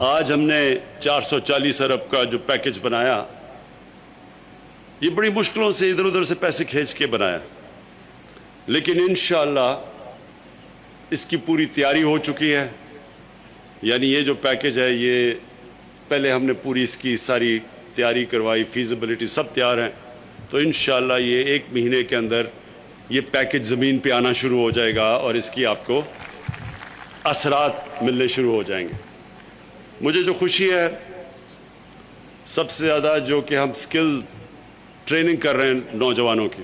آج ہم نے 440 ارب کا جو پیکج بنایا، یہ بڑی مشکلوں سے ادھر ادھر سے پیسے کھینچ کے بنایا، لیکن انشاءاللہ اس کی پوری تیاری ہو چکی ہے. یعنی یہ جو پیکج ہے، یہ پہلے ہم نے پوری اس کی ساری تیاری کروائی، فیزیبلٹی سب تیار ہیں. تو انشاءاللہ یہ 1 مہینے کے اندر یہ پیکج زمین پہ آنا شروع ہو جائے گا اور اس کی آپ کو اثرات ملنے شروع ہو جائیں گے. مجھے جو خوشی ہے سب سے زیادہ، جو کہ ہم سکل ٹریننگ کر رہے ہیں نوجوانوں کی.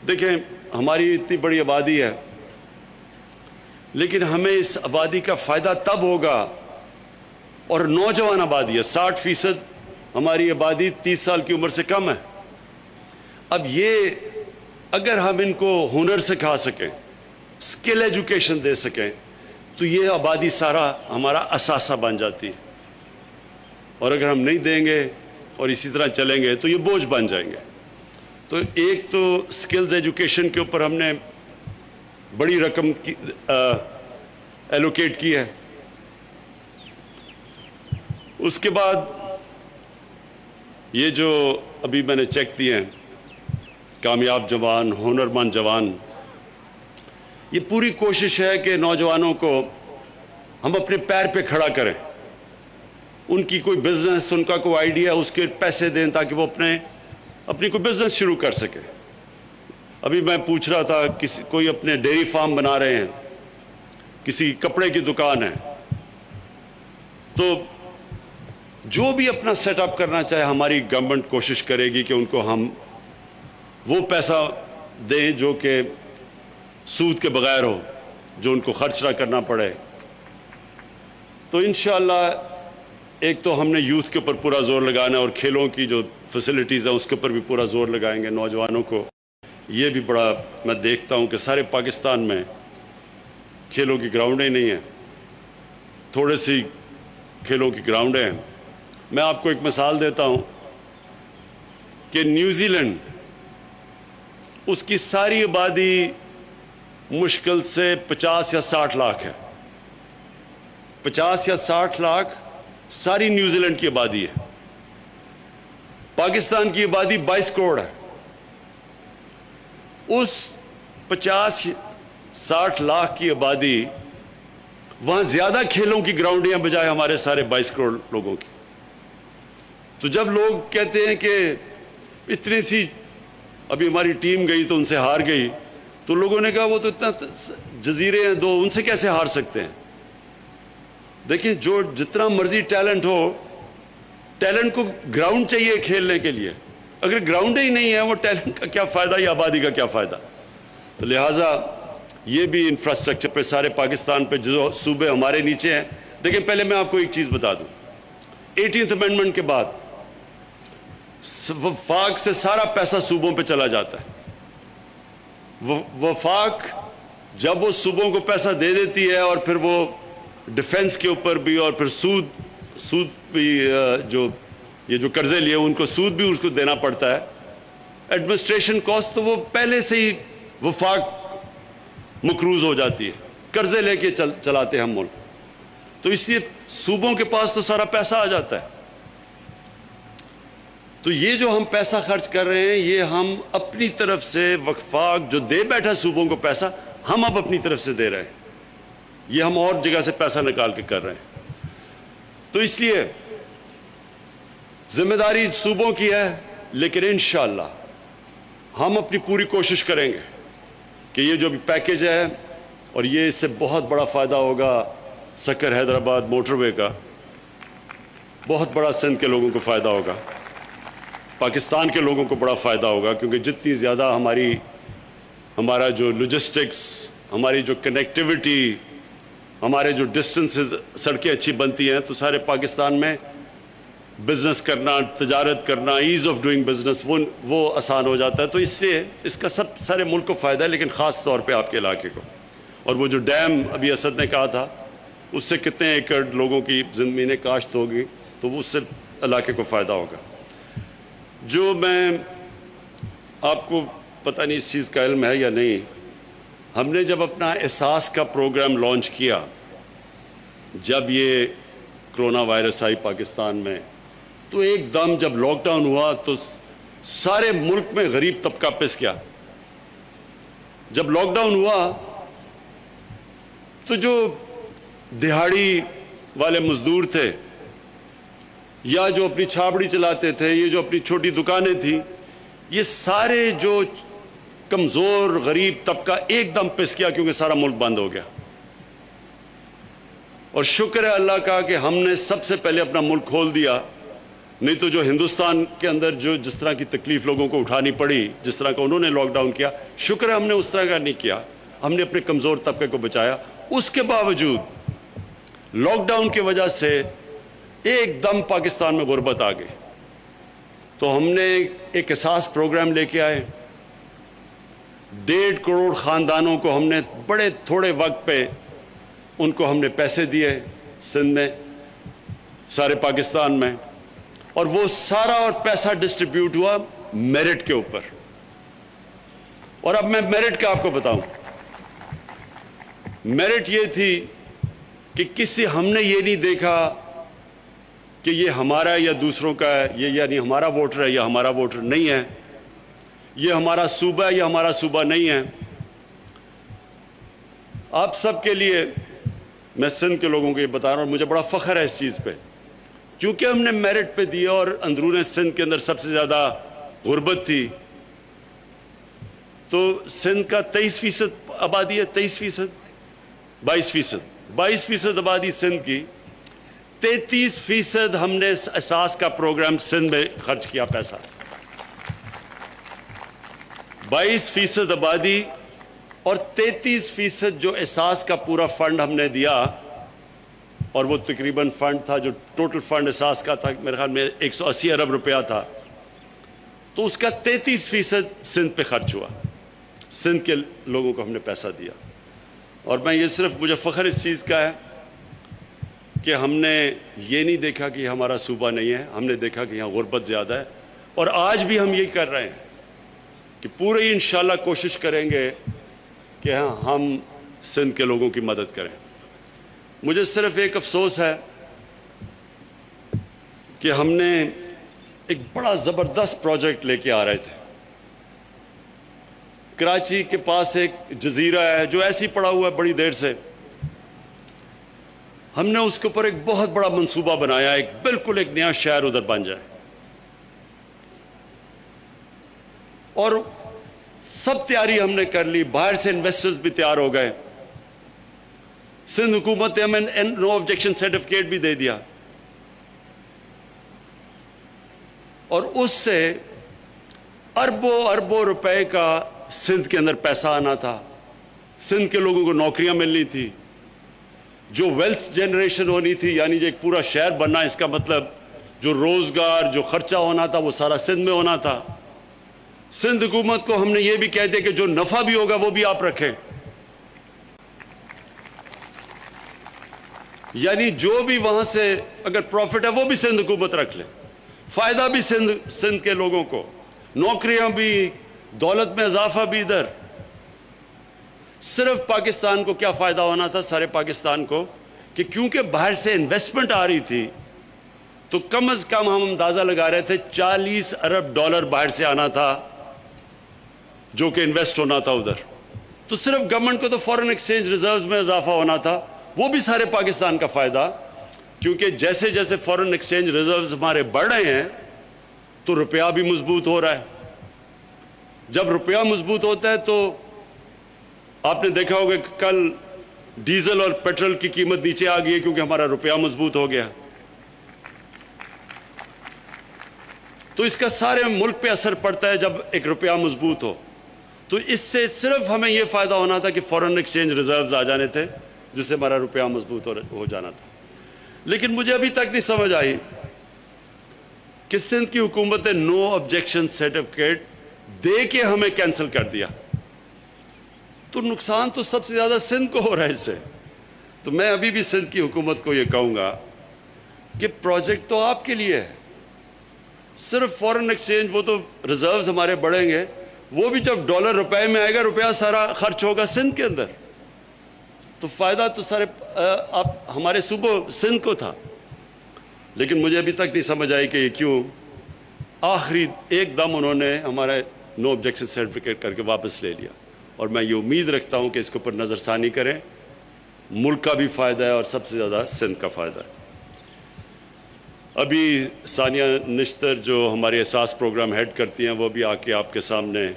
دیکھیں، ہماری اتنی بڑی آبادی ہے، لیکن ہمیں اس آبادی کا فائدہ تب ہوگا، اور نوجوان آبادی ہے، 60% ہماری آبادی 30 سال کی عمر سے کم ہے. اب یہ اگر ہم ان کو ہنر سکھا سکیں، اسکل ایجوکیشن دے سکیں، تو یہ آبادی سارا ہمارا اثاثہ بن جاتی ہے. اور اگر ہم نہیں دیں گے اور اسی طرح چلیں گے تو یہ بوجھ بن جائیں گے. تو ایک تو اسکلز ایجوکیشن کے اوپر ہم نے بڑی رقم ایلوکیٹ کی ہے. اس کے بعد یہ جو ابھی میں نے چیک دیے ہیں، کامیاب جوان، ہنرمند جوان، یہ پوری کوشش ہے کہ نوجوانوں کو ہم اپنے پیر پہ کھڑا کریں. ان کی کوئی بزنس، ان کا کوئی آئیڈیا، اس کے پیسے دیں تاکہ وہ اپنی کوئی بزنس شروع کر سکے. ابھی میں پوچھ رہا تھا، کوئی اپنے ڈیری فارم بنا رہے ہیں، کسی کپڑے کی دکان ہے، تو جو بھی اپنا سیٹ اپ کرنا چاہے، ہماری گورنمنٹ کوشش کرے گی کہ ان کو ہم وہ پیسہ دیں جو کہ سود کے بغیر ہو، جو ان کو خرچ نہ کرنا پڑے. تو انشاءاللہ ایک تو ہم نے یوتھ کے اوپر پورا زور لگانا ہے، اور کھیلوں کی جو فیسلٹیز ہیں اس کے اوپر بھی پورا زور لگائیں گے. نوجوانوں کو یہ بھی بڑا، میں دیکھتا ہوں کہ سارے پاکستان میں کھیلوں کی گراؤنڈیں نہیں ہیں، تھوڑے سی کھیلوں کی گراؤنڈیں ہیں. میں آپ کو ایک مثال دیتا ہوں کہ نیوزی لینڈ، اس کی ساری آبادی مشکل سے 50 یا 60 لاکھ ہے. 50 یا 60 لاکھ ساری نیوزی لینڈ کی آبادی ہے. پاکستان کی آبادی 22 کروڑ ہے. اس 50-60 لاکھ کی آبادی، وہاں زیادہ کھیلوں کی گراؤنڈیں بجائے ہمارے سارے 22 کروڑ لوگوں کی. تو جب لوگ کہتے ہیں کہ اتنی سی، ابھی ہماری ٹیم گئی تو ان سے ہار گئی، تو لوگوں نے کہا وہ تو اتنا جزیرے ہیں دو، ان سے کیسے ہار سکتے ہیں. دیکھیں، جو جتنا مرضی ٹیلنٹ ہو، ٹیلنٹ کو گراؤنڈ چاہیے کھیلنے کے لیے. اگر گراؤنڈ ہی نہیں ہے، وہ ٹیلنٹ کا کیا فائدہ، یا آبادی کا کیا فائدہ. تو لہٰذا یہ بھی انفراسٹرکچر پہ سارے پاکستان پہ جو صوبے ہمارے نیچے ہیں. دیکھیں، پہلے میں آپ کو ایک چیز بتا دوں، 18th امینڈمنٹ کے بعد وفاق سے سارا پیسہ صوبوں پہ چلا جاتا ہے. وفاق جب وہ صوبوں کو پیسہ دے دیتی ہے، اور پھر وہ ڈیفنس کے اوپر بھی، اور پھر سود بھی، یہ جو قرضے لیے ان کو سود بھی اس کو دینا پڑتا ہے. ایڈمنسٹریشن کاسٹ تو وہ پہلے سے ہی وفاق مقروض ہو جاتی ہے، قرضے لے کے چلاتے ہیں ہم ملک. تو اس لیے صوبوں کے پاس تو سارا پیسہ آ جاتا ہے. تو یہ جو ہم پیسہ خرچ کر رہے ہیں، یہ ہم اپنی طرف سے، وفاق جو دے بیٹھا صوبوں کو پیسہ، ہم اب اپنی طرف سے دے رہے ہیں. یہ ہم اور جگہ سے پیسہ نکال کے کر رہے ہیں. تو اس لیے ذمہ داری صوبوں کی ہے، لیکن انشاءاللہ ہم اپنی پوری کوشش کریں گے کہ یہ جو بھی پیکج ہے، اور یہ اس سے بہت بڑا فائدہ ہوگا سکر حیدرآباد موٹر وے کا، بہت بڑا سندھ کے لوگوں کو فائدہ ہوگا، پاکستان کے لوگوں کو بڑا فائدہ ہوگا. کیونکہ جتنی زیادہ ہمارا جو لاجسٹکس، ہماری جو کنیکٹیوٹی، ہمارے جو ڈسٹنسز، سڑکیں اچھی بنتی ہیں، تو سارے پاکستان میں بزنس کرنا، تجارت کرنا، ایز آف ڈوئنگ بزنس وہ آسان ہو جاتا ہے. تو اس سے اس کا سارے ملک کو فائدہ ہے، لیکن خاص طور پہ آپ کے علاقے کو. اور وہ جو ڈیم ابھی اسد نے کہا تھا، اس سے کتنے ایکڑ لوگوں کی زمینیں کاشت ہوگی، تو وہ اس سے علاقے کو فائدہ ہوگا. جو میں آپ کو پتہ نہیں اس چیز کا علم ہے یا نہیں، ہم نے جب اپنا احساس کا پروگرام لانچ کیا، جب یہ کرونا وائرس آئی پاکستان میں تو ایک دم جب لاک ڈاؤن ہوا تو سارے ملک میں غریب طبقہ پس گیا. جب لاک ڈاؤن ہوا تو جو دہاڑی والے مزدور تھے یا جو اپنی چھاپڑی چلاتے تھے, یہ جو اپنی چھوٹی دکانیں تھیں, یہ سارے جو کمزور غریب طبقہ ایک دم پس گیا کیونکہ سارا ملک بند ہو گیا. اور شکر ہے اللہ کا کہ ہم نے سب سے پہلے اپنا ملک کھول دیا, نہیں تو جو ہندوستان کے اندر جو جس طرح کی تکلیف لوگوں کو اٹھانی پڑی, جس طرح کا انہوں نے لاک ڈاؤن کیا, شکر ہے ہم نے اس طرح کا نہیں کیا. ہم نے اپنے کمزور طبقے کو بچایا. اس کے باوجود لاک ڈاؤن کی وجہ سے ایک دم پاکستان میں غربت آ گئی. تو ہم نے ایک احساس پروگرام لے کے آئے. 1.5 کروڑ خاندانوں کو ہم نے بڑے تھوڑے وقت پہ ان کو ہم نے پیسے دیے سندھ میں, سارے پاکستان میں, اور وہ سارا اور پیسہ ڈسٹریبیوٹ ہوا میرٹ کے اوپر. اور اب میں میرٹ کا آپ کو بتاؤں. میرٹ یہ تھی کہ ہم نے یہ نہیں دیکھا کہ یہ ہمارا یا دوسروں کا ہے, یہ یعنی ہمارا ووٹر ہے یا ہمارا ووٹر نہیں ہے, یہ ہمارا صوبہ ہے یا ہمارا صوبہ نہیں ہے. آپ سب کے لیے میں سندھ کے لوگوں کو یہ بتا رہا ہوں, مجھے بڑا فخر ہے اس چیز پہ, کیونکہ ہم نے میرٹ پہ دیا اور اندرون سندھ کے اندر سب سے زیادہ غربت تھی. تو سندھ کا 23% آبادی ہے, 22% آبادی سندھ کی. 33% ہم نے احساس کا پروگرام سندھ میں خرچ کیا پیسہ. 22% آبادی اور 33% جو احساس کا پورا فنڈ ہم نے دیا, اور وہ تقریباً فنڈ تھا جو ٹوٹل فنڈ احساس کا تھا میرے خیال میں 180 ارب روپیہ تھا, تو اس کا 33% سندھ پہ خرچ ہوا. سندھ کے لوگوں کو ہم نے پیسہ دیا. اور میں یہ صرف مجھے فخر اس چیز کا ہے کہ ہم نے یہ نہیں دیکھا کہ یہ ہمارا صوبہ نہیں ہے, ہم نے دیکھا کہ یہاں غربت زیادہ ہے. اور آج بھی ہم یہی کر رہے ہیں کہ پورے انشاءاللہ کوشش کریں گے کہ ہم سندھ کے لوگوں کی مدد کریں. مجھے صرف ایک افسوس ہے کہ ہم نے ایک بڑا زبردست پروجیکٹ لے کے آ رہے تھے. کراچی کے پاس ایک جزیرہ ہے جو ایسی پڑا ہوا ہے بڑی دیر سے. ہم نے اس کے اوپر ایک بہت بڑا منصوبہ بنایا, ایک بالکل ایک نیا شہر ادھر بن جائے. اور سب تیاری ہم نے کر لی, باہر سے انویسٹرز بھی تیار ہو گئے. سندھ حکومت نے ہمیں نو آبجیکشن سرٹیفکیٹ بھی دے دیا. اور اس سے اربوں روپے کا سندھ کے اندر پیسہ آنا تھا. سندھ کے لوگوں کو نوکریاں ملنی تھی, جو ویلتھ جنریشن ہونی تھی, یعنی جو ایک پورا شہر بننا, اس کا مطلب جو روزگار جو خرچہ ہونا تھا وہ سارا سندھ میں ہونا تھا. سندھ حکومت کو ہم نے یہ بھی کہہ دیا کہ جو نفع بھی ہوگا وہ بھی آپ رکھیں, یعنی جو بھی وہاں سے اگر پروفٹ ہے وہ بھی سندھ حکومت رکھ لے. فائدہ بھی سندھ کے لوگوں کو, نوکریاں بھی, دولت میں اضافہ بھی ادھر. صرف پاکستان کو کیا فائدہ ہونا تھا, سارے پاکستان کو, کہ کیونکہ باہر سے انویسٹمنٹ آ رہی تھی تو کم از کم ہم اندازہ لگا رہے تھے 40 ارب ڈالر باہر سے آنا تھا جو کہ انویسٹ ہونا تھا ادھر. تو صرف گورنمنٹ کو تو فورن ایکسچینج ریزروز میں اضافہ ہونا تھا, وہ بھی سارے پاکستان کا فائدہ, کیونکہ جیسے جیسے فورن ایکسچینج ریزروز ہمارے بڑھ رہے ہیں تو روپیہ بھی مضبوط ہو رہا ہے. جب روپیہ مضبوط ہوتا ہے تو آپ نے دیکھا ہوگا کہ کل ڈیزل اور پیٹرول کی قیمت نیچے آ گئی ہے کیونکہ ہمارا روپیہ مضبوط ہو گیا. تو اس کا سارے ملک پہ اثر پڑتا ہے جب ایک روپیہ مضبوط ہو. تو اس سے صرف ہمیں یہ فائدہ ہونا تھا کہ فورن ایکسچینج ریزروز آ جانے تھے جس سے ہمارا روپیہ مضبوط ہو جانا تھا. لیکن مجھے ابھی تک نہیں سمجھ آئی کہ سندھ کی حکومت نے نو آبجیکشن سرٹیفکیٹ دے کے ہمیں کینسل کر دیا. تو نقصان تو سب سے زیادہ سندھ کو ہو رہا ہے اس سے. تو میں ابھی بھی سندھ کی حکومت کو یہ کہوں گا کہ پروجیکٹ تو آپ کے لیے ہے, صرف فورن ایکسچینج وہ تو ریزروز ہمارے بڑھیں گے, وہ بھی جب ڈالر روپے میں آئے گا روپیہ سارا خرچ ہوگا سندھ کے اندر. تو تو فائدہ تو سارے آپ ہمارے صوبہ سندھ کو تھا، لیکن مجھے ابھی تک نہیں سمجھ آئی کہ یہ کیوں آخری ایک دم انہوں نے ہمارا نو آبجیکشن سرٹیفکیٹ کر کے واپس لے لیا. اور میں یہ امید رکھتا ہوں کہ اس کے اوپر نظر ثانی کریں. ملک کا بھی فائدہ ہے اور سب سے زیادہ سندھ کا فائدہ ہے. ابھی ثانیہ نشتر جو ہمارے احساس پروگرام ہیڈ کرتی ہیں وہ بھی آ کے آپ کے سامنے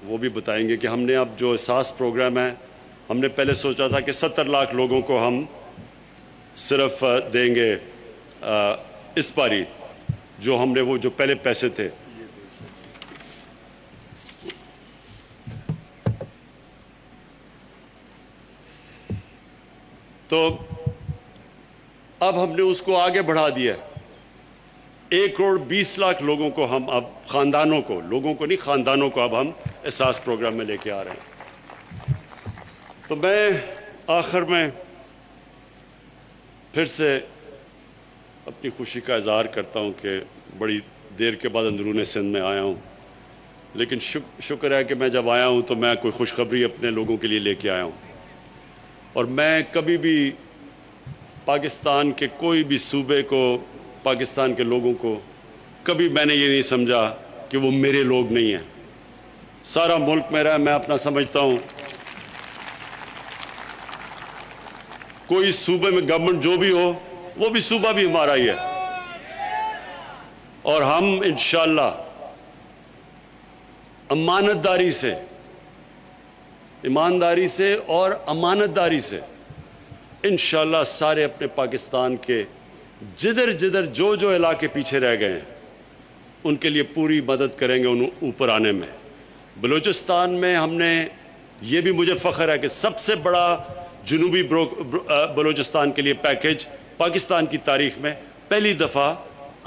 وہ بھی بتائیں گے کہ ہم نے اب جو احساس پروگرام ہے، ہم نے پہلے سوچا تھا کہ 70 لاکھ لوگوں کو ہم صرف دیں گے اس باری، جو ہم نے وہ جو پہلے پیسے تھے. تو اب ہم نے اس کو آگے بڑھا دیا. 1,20,00,000 لوگوں کو ہم اب خاندانوں کو، لوگوں کو نہیں خاندانوں کو اب ہم احساس پروگرام میں لے کے آ رہے ہیں. تو میں آخر میں پھر سے اپنی خوشی کا اظہار کرتا ہوں کہ بڑی دیر کے بعد اندرون سندھ میں آیا ہوں، لیکن شکر ہے کہ میں جب آیا ہوں تو میں کوئی خوشخبری اپنے لوگوں کے لیے لے کے آیا ہوں. اور میں کبھی بھی پاکستان کے کوئی بھی صوبے کو، پاکستان کے لوگوں کو کبھی میں نے یہ نہیں سمجھا کہ وہ میرے لوگ نہیں ہیں. سارا ملک میرا ہے. میں اپنا سمجھتا ہوں کوئی صوبے میں گورنمنٹ جو بھی ہو وہ بھی صوبہ بھی ہمارا ہی ہے. اور ہم انشاءاللہ امانتداری سے، ایمانداری سے اور امانتداری سے انشاءاللہ سارے اپنے پاکستان کے جدھر جدھر جو جو علاقے پیچھے رہ گئے ہیں ان کے لیے پوری مدد کریں گے انہوں اوپر آنے میں. بلوچستان میں ہم نے، یہ بھی مجھے فخر ہے کہ سب سے بڑا جنوبی بلوچستان کے لیے پیکیج پاکستان کی تاریخ میں پہلی دفعہ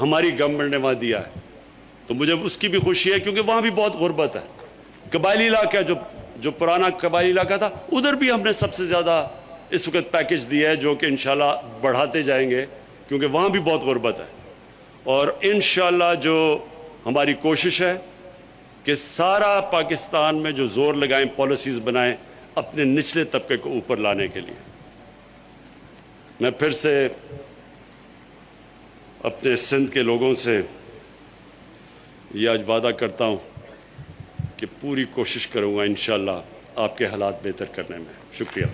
ہماری گورنمنٹ نے وہاں دیا ہے. تو مجھے اس کی بھی خوشی ہے کیونکہ وہاں بھی بہت غربت ہے. قبائلی علاقہ جو پرانا قبائلی علاقہ تھا ادھر بھی ہم نے سب سے زیادہ اس وقت پیکیج دیا ہے، جو کہ انشاءاللہ بڑھاتے جائیں گے کیونکہ وہاں بھی بہت غربت ہے. اور انشاءاللہ جو ہماری کوشش ہے کہ سارا پاکستان میں جو زور لگائیں، پالیسیز بنائیں اپنے نچلے طبقے کو اوپر لانے کے لیے. میں پھر سے اپنے سندھ کے لوگوں سے یہ آج وعدہ کرتا ہوں کہ پوری کوشش کروں گا انشاءاللہ آپ کے حالات بہتر کرنے میں. شکریہ.